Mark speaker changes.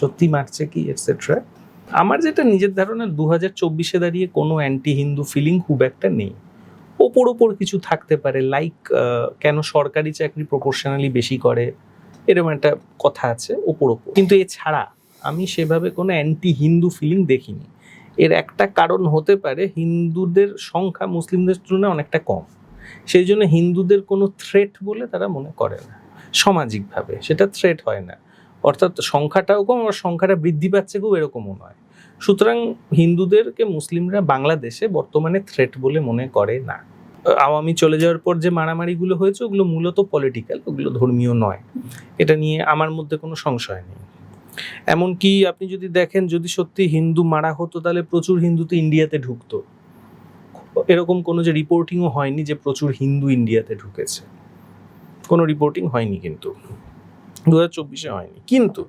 Speaker 1: সত্যি মারছে কি এটসেট্রা। আমার যেটা নিজের ধারণা 2024-এ দাঁড়িয়ে কোনো অ্যান্টি হিন্দু ফিলিং খুব একটা নেই। ওপর কিছু থাকতে পারে, লাইক কেন সরকারি চাকরি প্রপোর্শনালি বেশি করে, এরকম একটা কথা আছে ওপর। কিন্তু এছাড়া আমি সেভাবে কোনো অ্যান্টি হিন্দু ফিলিং দেখিনি। এর একটা কারণ হতে পারে হিন্দুদের সংখ্যা মুসলিমদের তুলনায় অনেকটা কম, সেই জন্য হিন্দুদের কোনো থ্রেট বলে তারা মনে করে না। সামাজিকভাবে সেটা থ্রেট হয় না, অর্থাৎ সংখ্যাটাও কম, আর সংখ্যাটা বৃদ্ধি পাচ্ছে খুব এরকমও নয়। সুতরাং হিন্দুদেরকে মুসলিমরা বাংলাদেশে বর্তমানে থ্রেট বলে মনে করে না। আওয়ামী চলে যাওয়ার পর যে মারামারিগুলো হয়েছে ওগুলো মূলত পলিটিক্যাল, ওগুলো ধর্মীয় নয়, এটা নিয়ে আমার মধ্যে কোনো সংশয় নেই। এমনকি আপনি যদি দেখেন, যদি সত্যি হিন্দু মারা হতো তাহলে প্রচুর হিন্দু তো ইন্ডিয়াতে ঢুকতো। এরকম কোনো যে রিপোর্টিংও হয়নি যে প্রচুর হিন্দু ইন্ডিয়াতে ঢুকেছে, কোনো রিপোর্টিং হয়নি, কিন্তু 2024-এ হয়নি। কিন্তু